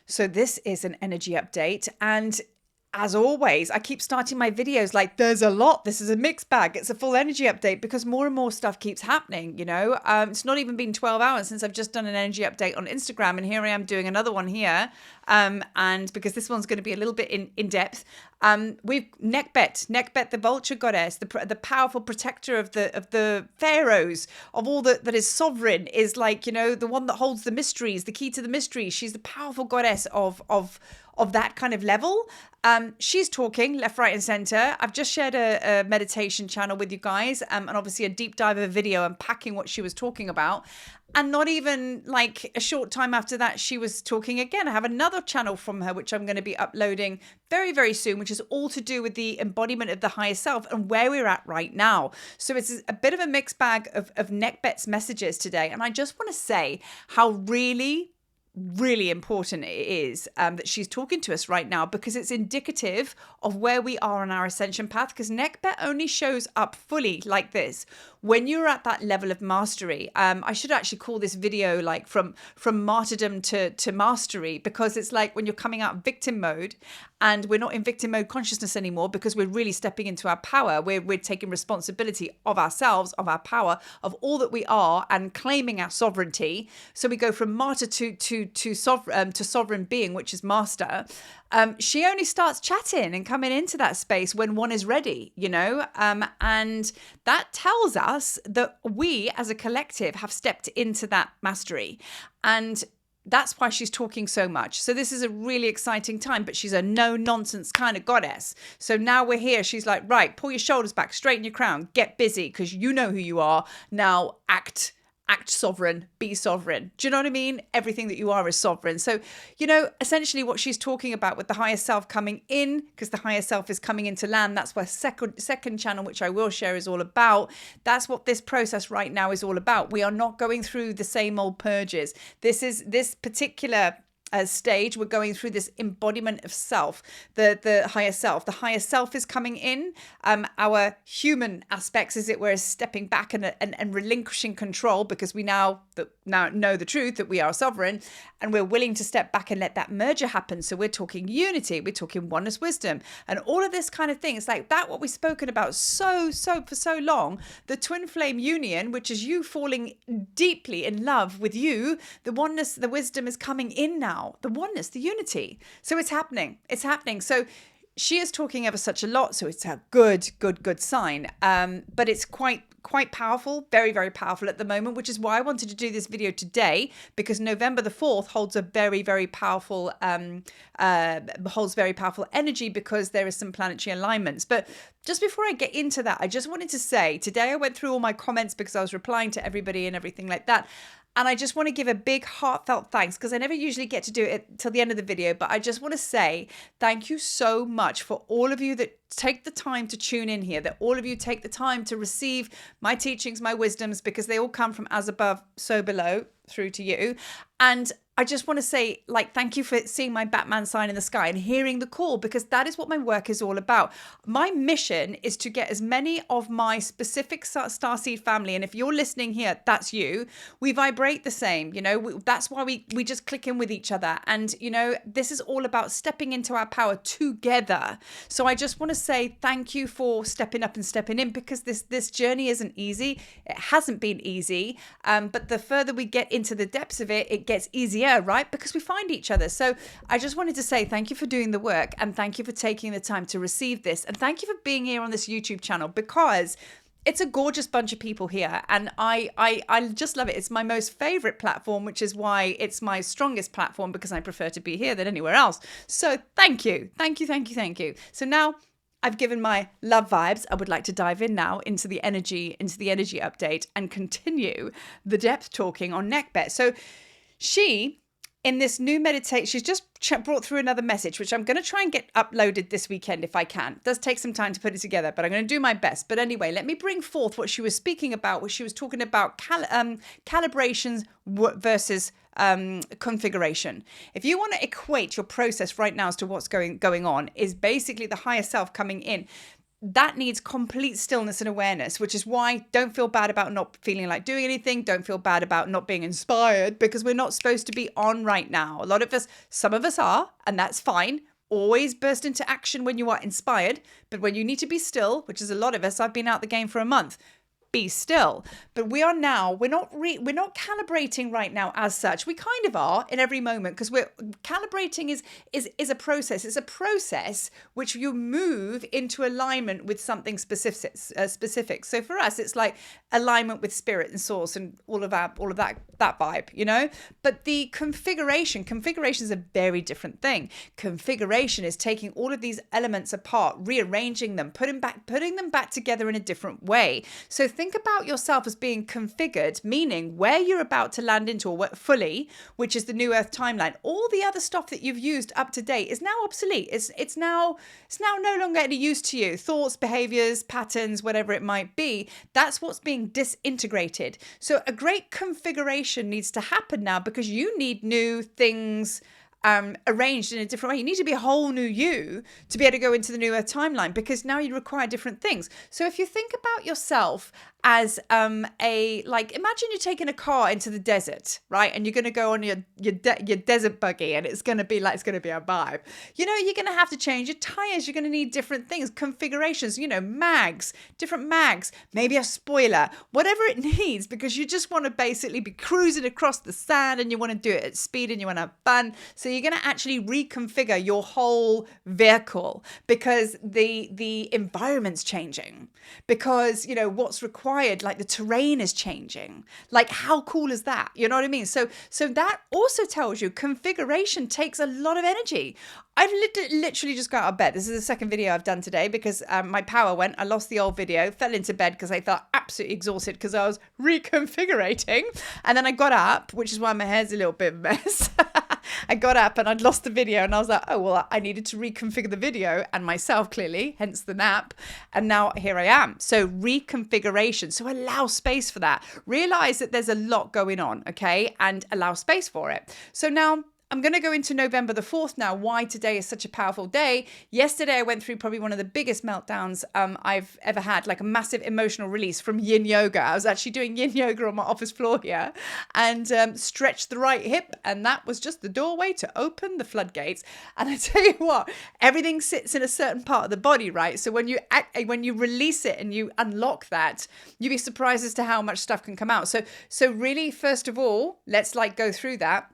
So this is an energy update, and as always, I keep starting my videos like there's a lot. This is a mixed bag. It's a full energy update because more and more stuff keeps happening. It's not even been 12 hours since I've just done an energy update on Instagram, and here I am doing another one here. And because this one's going to be a little bit in depth, we've Nekhbet, the vulture goddess, the powerful protector of the pharaohs, of all that is sovereign, is like, the one that holds the mysteries, the key to the mysteries. She's the powerful goddess of that kind of level. She's talking left, right, and center. I've just shared a meditation channel with you guys, and obviously a deep dive of a video unpacking what she was talking about. And not even like a short time after that, she was talking again. I have another channel from her, which I'm going to be uploading very, very soon, which is all to do with the embodiment of the higher self and where we're at right now. So it's a bit of a mixed bag of Nekhbet's messages today. And I just want to say how really important it is that she's talking to us right now, because it's indicative of where we are on our ascension path. Because Nekhbet only shows up fully like this when you're at that level of mastery. I should actually call this video like from martyrdom to mastery, because it's like when you're coming out of victim mode, and we're not in victim mode consciousness anymore, because we're really stepping into our power. We're taking responsibility of ourselves, of our power, of all that we are, and claiming our sovereignty. So we go from martyr to sovereign being, which is master. She only starts chatting and coming into that space when one is ready, and that tells us that we as a collective have stepped into that mastery. And that's why she's talking so much. So this is a really exciting time, but she's a no-nonsense kind of goddess. So now we're here. She's like, right, pull your shoulders back, straighten your crown, get busy, because you know who you are. Now act sovereign, be sovereign. Do you know what I mean? Everything that you are is sovereign. So, essentially what she's talking about with the higher self coming in, because the higher self is coming into land. That's what second channel, which I will share, is all about. That's what this process right now is all about. We are not going through the same old purges. This particular stage, we're going through this embodiment of self, the higher self. The higher self is coming in. Our human aspects, as it were, is stepping back and relinquishing control, because we now know the truth that we are sovereign, and we're willing to step back and let that merger happen. So we're talking unity, we're talking oneness, wisdom, and all of this kind of thing. It's like that what we've spoken about so for so long, the twin flame union, which is you falling deeply in love with you. The oneness, the wisdom is coming in now. The oneness, the unity. So it's happening. So she is talking ever such a lot. So it's a good sign. But it's quite powerful, very, very powerful at the moment, which is why I wanted to do this video today, because November the 4th holds a very, very powerful, energy, because there is some planetary alignments. But just before I get into that, I just wanted to say, today I went through all my comments because I was replying to everybody and everything like that. And I just want to give a big heartfelt thanks, because I never usually get to do it till the end of the video, but I just want to say thank you so much for all of you that take the time to tune in here, that all of you take the time to receive my teachings, my wisdoms, because they all come from as above, so below, through to you. And I just want to say, thank you for seeing my Batman sign in the sky and hearing the call, because that is what my work is all about. My mission is to get as many of my specific starseed family, and if you're listening here, that's you. We vibrate the same, that's why we just click in with each other. And, this is all about stepping into our power together. So I just want to say thank you for stepping up and stepping in, because this journey isn't easy. It hasn't been easy. But the further we get into the depths of it, it gets easier. Right? Because we find each other. So I just wanted to say thank you for doing the work, and thank you for taking the time to receive this, and thank you for being here on this YouTube channel, because it's a gorgeous bunch of people here, and I just love it. It's my most favorite platform, which is why it's my strongest platform, because I prefer to be here than anywhere else. So thank you. So now I've given my love vibes. I would like to dive in now into the energy update and continue the depth talking on Nekhbet. So she, in this new meditation, she's just brought through another message, which I'm going to try and get uploaded this weekend if I can. It does take some time to put it together, but I'm going to do my best. But anyway, let me bring forth what she was speaking about, what she was talking about, calibrations versus configuration. If you want to equate your process right now as to what's going on, is basically the higher self coming in. that needs complete stillness and awareness, which is why don't feel bad about not feeling like doing anything. Don't feel bad about not being inspired, because we're not supposed to be on right now. A lot of us, some of us are, and that's fine. Always burst into action when you are inspired, but when you need to be still, which is a lot of us, I've been out the game for a month. Be still. But we are now, we're not calibrating right now as such. We kind of are in every moment, because we're calibrating is a process. It's a process which you move into alignment with something specific. So for us, it's like alignment with spirit and source and all of that vibe, you know. But the configuration is a very different thing. Configuration is taking all of these elements apart, rearranging them, putting them back together in a different way. So think about yourself as being configured, meaning where you're about to land into, or fully, which is the new Earth timeline. All the other stuff that you've used up to date is now obsolete. It's now no longer any use to you. Thoughts, behaviors, patterns, whatever it might be. That's what's being disintegrated. So a great configuration needs to happen now, because you need new things arranged in a different way. You need to be a whole new you to be able to go into the new Earth timeline, because now you require different things. So if you think about yourself as imagine you're taking a car into the desert, right? And you're going to go on your desert buggy, and it's going to be a vibe. You know, you're going to have to change your tires. You're going to need different things, configurations, you know, different mags, maybe a spoiler, whatever it needs, because you just want to basically be cruising across the sand, and you want to do it at speed, and you want to have fun. So you're going to actually reconfigure your whole vehicle, because the environment's changing, because, you know, what's required, like the terrain is changing. Like, how cool is that? You know what I mean? So that also tells you configuration takes a lot of energy. I've literally just got out of bed. This is the second video I've done today, because my power went. I lost the old video, fell into bed because I felt absolutely exhausted because I was reconfigurating. And then I got up, which is why my hair's a little bit of a mess. I got up and I'd lost the video, and I was like, oh, well, I needed to reconfigure the video and myself, clearly, hence the nap. And now here I am. So reconfiguration. So allow space for that. Realize that there's a lot going on, okay? And allow space for it. So now I'm going to go into November the 4th now, why today is such a powerful day. Yesterday, I went through probably one of the biggest meltdowns I've ever had, like a massive emotional release from yin yoga. I was actually doing yin yoga on my office floor here, and stretched the right hip. And that was just the doorway to open the floodgates. And I tell you what, everything sits in a certain part of the body, right? So when you release it and you unlock that, you'd be surprised as to how much stuff can come out. So really, first of all, let's go through that.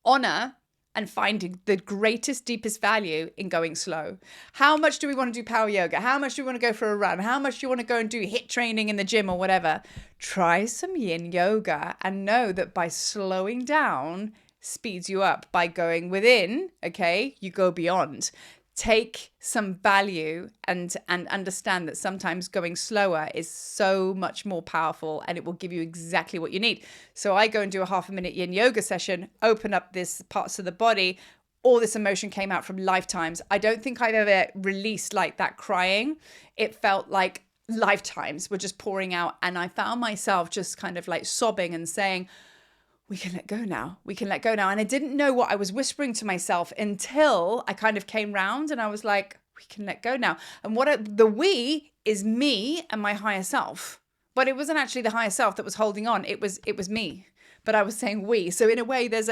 Honor and finding the greatest, deepest value in going slow. How much do we want to do power yoga? How much do we want to go for a run? How much do you want to go and do HIIT training in the gym or whatever? Try some yin yoga and know that by slowing down speeds you up. By going within, okay, you go beyond. Take some value and understand that sometimes going slower is so much more powerful, and it will give you exactly what you need. So I go and do a half-a-minute yin yoga session, open up this parts of the body. All this emotion came out from lifetimes. I don't think I've ever released like that crying. It felt like lifetimes were just pouring out, and I found myself just kind of like sobbing and saying, we can let go now. We can let go now. And I didn't know what I was whispering to myself until I kind of came round, and I was like, we can let go now. And the we is me and my higher self. But it wasn't actually the higher self that was holding on. It was me. But I was saying we. So in a way, there's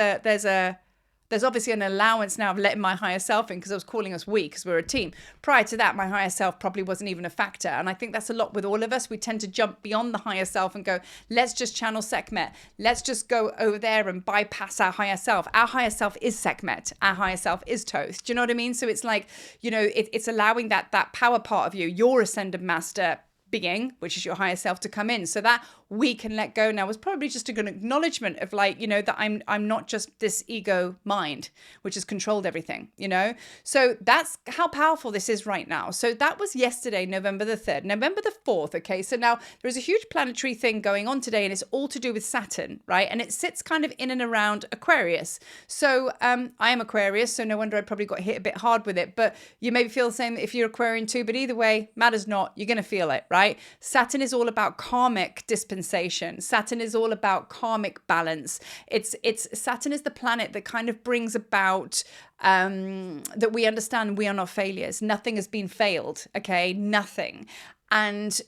obviously an allowance now of letting my higher self in, because I was calling us we, because we're a team. Prior to that, my higher self probably wasn't even a factor. And I think that's a lot with all of us. We tend to jump beyond the higher self and go, let's just channel Sekhmet. Let's just go over there and bypass our higher self. Our higher self is Sekhmet. Our higher self is Thoth. Do you know what I mean? So it's like, you know, it's allowing that power part of you, your ascended master being, which is your higher self, to come in. So that we can let go now was probably just a good acknowledgement of like, you know, that I'm not just this ego mind, which has controlled everything, you know? So that's how powerful this is right now. So that was yesterday, November the 3rd, November the 4th. Okay. So now there's a huge planetary thing going on today, and it's all to do with Saturn, right? And it sits kind of in and around Aquarius. So I am Aquarius, so no wonder I probably got hit a bit hard with it, but you maybe feel the same if you're Aquarian too, but either way, matters not, you're going to feel it, right? Saturn is all about karmic disposition. dispensation. Saturn is all about karmic balance. It's Saturn is the planet that kind of brings about that we understand we are not failures. Nothing has been failed, okay? Nothing. And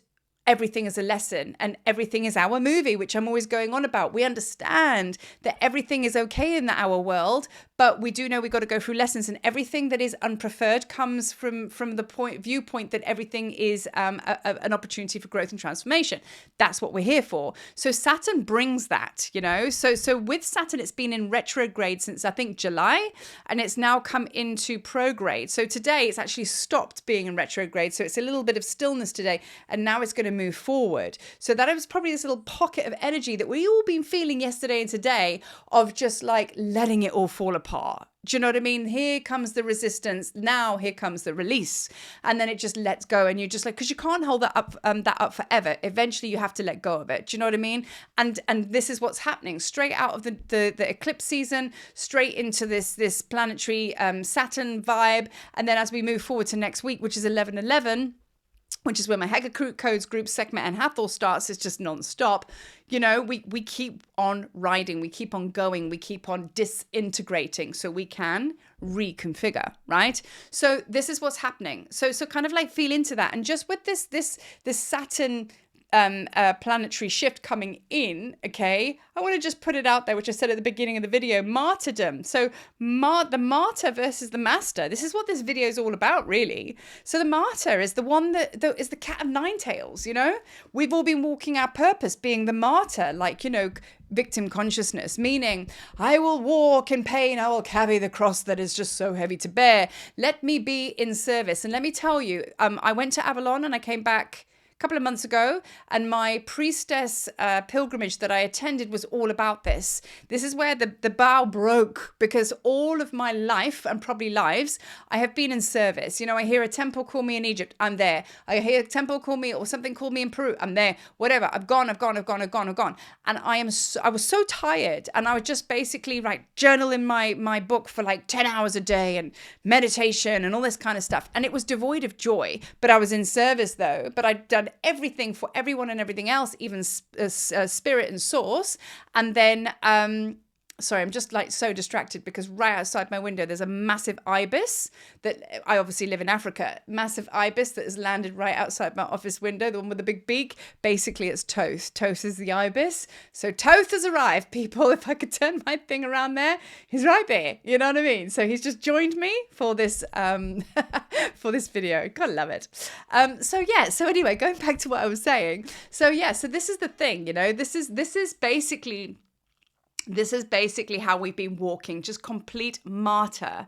everything is a lesson, and everything is our movie, which I'm always going on about. We understand that everything is okay in our world, but we do know we got to go through lessons, and everything that is unpreferred comes from the viewpoint that everything is an opportunity for growth and transformation. That's what we're here for. So Saturn brings that, you know. So with Saturn, it's been in retrograde since I think July, and it's now come into prograde. So today it's actually stopped being in retrograde. So it's a little bit of stillness today, and now it's going to move forward. So that was probably this little pocket of energy that we all been feeling yesterday and today of just like letting it all fall apart. Do you know what I mean? Here comes the resistance. Now here comes the release, and then it just lets go. And you're just like, because you can't hold that up forever. Eventually, you have to let go of it. Do you know what I mean? And this is what's happening straight out of the eclipse season, straight into this planetary Saturn vibe, and then as we move forward to next week, which is 11/11. Which is where my Hega Codes group, Sekhmet and Hathor starts. It's just non-stop. You know, we keep on riding. We keep on going. We keep on disintegrating so we can reconfigure, right? So this is what's happening. So kind of like feel into that. And just with this Saturn planetary shift coming in, okay, I want to just put it out there, which I said at the beginning of the video, martyrdom. So the martyr versus the master. This is what this video is all about, really. So the martyr is the one that is the cat of nine tails, you know? We've all been walking our purpose, being the martyr, like, you know, victim consciousness, meaning I will walk in pain, I will carry the cross that is just so heavy to bear. Let me be in service. And let me tell you, I went to Avalon and I came back couple of months ago, and my priestess pilgrimage that I attended was all about this. This is where the bow broke, because all of my life, and probably lives, I have been in service. You know, I hear a temple call me in Egypt, I'm there. I hear a temple call me, or something call me in Peru, I'm there. Whatever, I've gone. And I was so tired, and I would just basically journal in my book for like 10 hours a day, and meditation and all this kind of stuff. And it was devoid of joy, but I was in service though. But I'd done everything for everyone and everything else, even spirit and source. And then sorry, I'm just like so distracted because right outside my window there's a massive ibis that I obviously live in Africa. Massive ibis that has landed right outside my office window, the one with the big beak. Basically it's Toth. Toth is the ibis. So Toth has arrived, people. If I could turn my thing around there, he's right there. You know what I mean? So he's just joined me for this for this video. Gotta love it. So anyway, going back to what I was saying. So this is the thing, you know, this is basically how we've been walking, just complete martyr,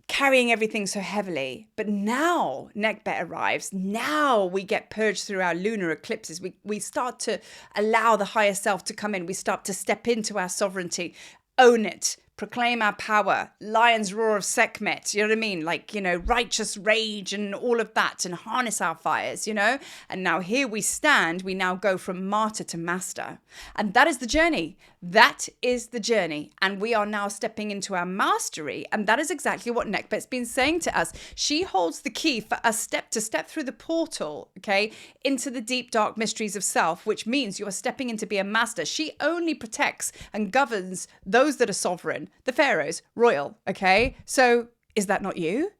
carrying everything so heavily. But now Nekhbet arrives. Now we get purged through our lunar eclipses. We start to allow the higher self to come in. We start to step into our sovereignty, own it, proclaim our power, lion's roar of Sekhmet, you know what I mean? Like, you know, righteous rage and all of that, and harness our fires, you know? And now here we stand, we now go from martyr to master. And that is the journey. That is the journey. And we are now stepping into our mastery. And that is exactly what Nekhbet's been saying to us. She holds the key for us to step through the portal, okay, into the deep, dark mysteries of self, which means you are stepping in to be a master. She only protects and governs those that are sovereign. The pharaohs, royal, okay? So is that not you?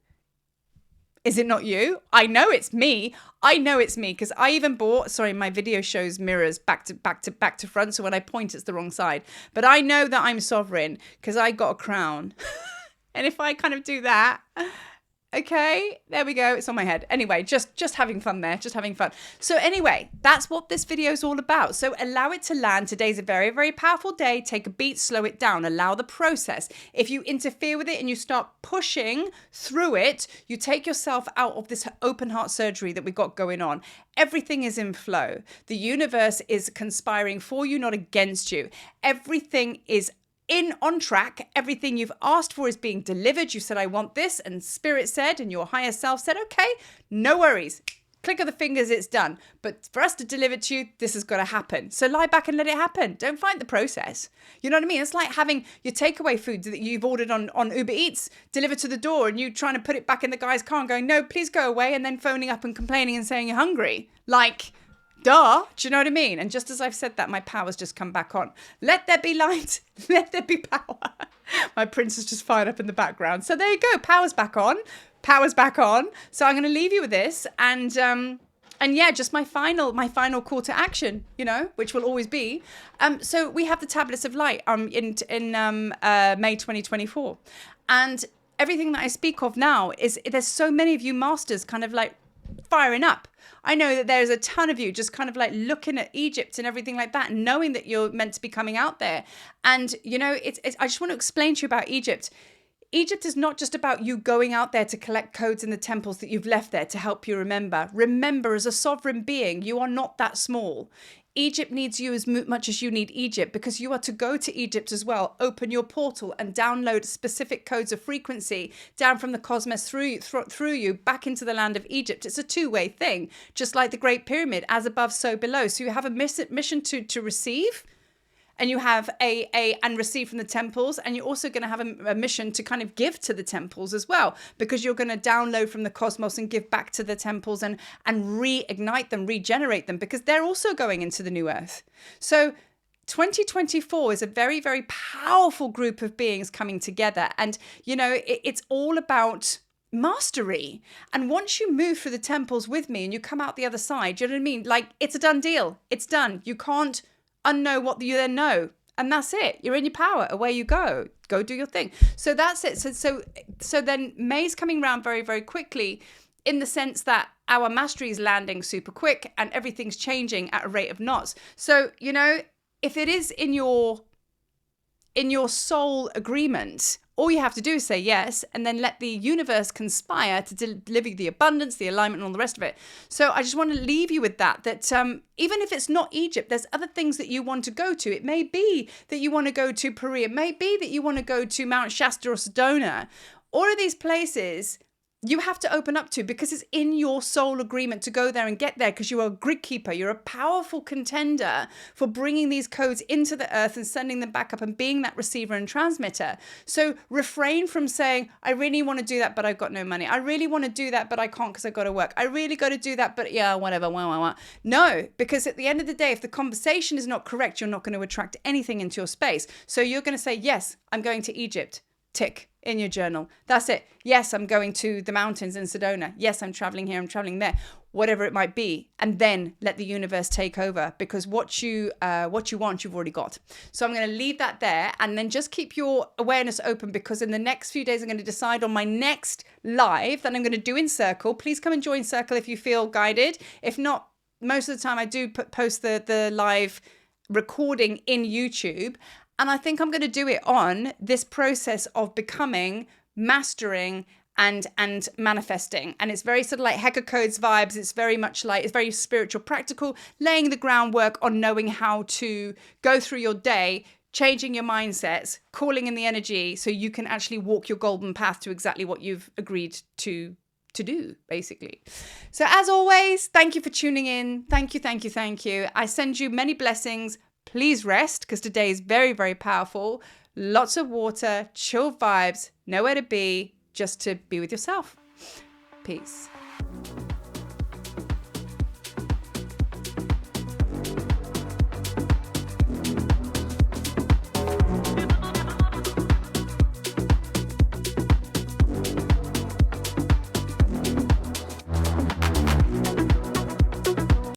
Is it not you? I know it's me. Because I even bought, sorry, my video shows mirrors back to front. So when I point, it's the wrong side. But I know that I'm sovereign because I got a crown. And if I kind of do that, okay, there we go. It's on my head. Anyway, just having fun there. Just having fun. So anyway, that's what this video is all about. So allow it to land. Today's a very, very powerful day. Take a beat, slow it down, allow the process. If you interfere with it and you start pushing through it, you take yourself out of this open heart surgery that we got going on. Everything is in flow. The universe is conspiring for you, not against you. Everything is on track. Everything you've asked for is being delivered. You said, I want this, and spirit said, and your higher self said, okay, no worries. Click of the fingers, it's done. But for us to deliver it to you, this has got to happen. So lie back and let it happen. Don't fight the process. You know what I mean? It's like having your takeaway food that you've ordered on Uber Eats delivered to the door, and you trying to put it back in the guy's car and going, no, please go away, and then phoning up and complaining and saying you're hungry. Like, Duh. Do you know what I mean? And just as I've said that, my power's just come back on. Let there be light. Let there be power. My prince is just fired up in the background. So there you go. Power's back on. Power's back on. So I'm going to leave you with this. And yeah, just my final call to action, you know, which will always be. So we have the tablets of light in May 2024. And everything that I speak of now is there's so many of you masters kind of like firing up. I know that there's a ton of you just kind of like looking at Egypt and everything like that, and knowing that you're meant to be coming out there. And, you know, I just want to explain to you about Egypt. Egypt is not just about you going out there to collect codes in the temples that you've left there to help you remember. Remember, as a sovereign being, you are not that small. Egypt needs you as much as you need Egypt, because you are to go to Egypt as well, open your portal and download specific codes of frequency down from the cosmos through you back into the land of Egypt. It's a two-way thing, just like the Great Pyramid, as above, so below. So you have a mission to receive, and you have and receive from the temples, and you're also going to have a mission to kind of give to the temples as well, because you're going to download from the cosmos and give back to the temples and reignite them, regenerate them, because they're also going into the new earth. So 2024 is a very, very powerful group of beings coming together. And, you know, it's all about mastery. And once you move through the temples with me and you come out the other side, you know what I mean? Like, it's a done deal. It's done. You can't unknow what you then know, and that's it. You're in your power. Away you go do your thing. So that's it. So then May's coming around very, very quickly, in the sense that our mastery is landing super quick and everything's changing at a rate of knots. So, you know, if it is in your soul agreement, all you have to do is say yes, and then let the universe conspire to deliver the abundance, the alignment, and all the rest of it. So I just want to leave you with that even if it's not Egypt, there's other things that you want to go to. It may be that you want to go to Peru. It may be that you want to go to Mount Shasta or Sedona. All of these places you have to open up to, because it's in your soul agreement to go there and get there, because you are a grid keeper. You're a powerful contender for bringing these codes into the earth and sending them back up and being that receiver and transmitter. So refrain from saying, I really want to do that, but I've got no money. I really want to do that, but I can't because I've got to work. I really got to do that, but yeah, whatever. No, because at the end of the day, if the conversation is not correct, you're not going to attract anything into your space. So you're going to say, yes, I'm going to Egypt. Tick in your journal. That's it. Yes, I'm going to the mountains in Sedona. Yes, I'm traveling here. I'm traveling there. Whatever it might be, and then let the universe take over, because what you want, you've already got. So I'm going to leave that there, and then just keep your awareness open, because in the next few days I'm going to decide on my next live that I'm going to do in Circle. Please come and join Circle if you feel guided. If not, most of the time I do post the live recording in YouTube. And I think I'm going to do it on this process of becoming, mastering, and manifesting. And it's very sort of like Hecker Codes vibes. It's very much like, it's very spiritual, practical, laying the groundwork on knowing how to go through your day, changing your mindsets, calling in the energy, so you can actually walk your golden path to exactly what you've agreed to do, basically. So as always, thank you for tuning in. Thank you. I send you many blessings. Please rest, because today is very, very powerful. Lots of water, chill vibes, nowhere to be, just to be with yourself. Peace.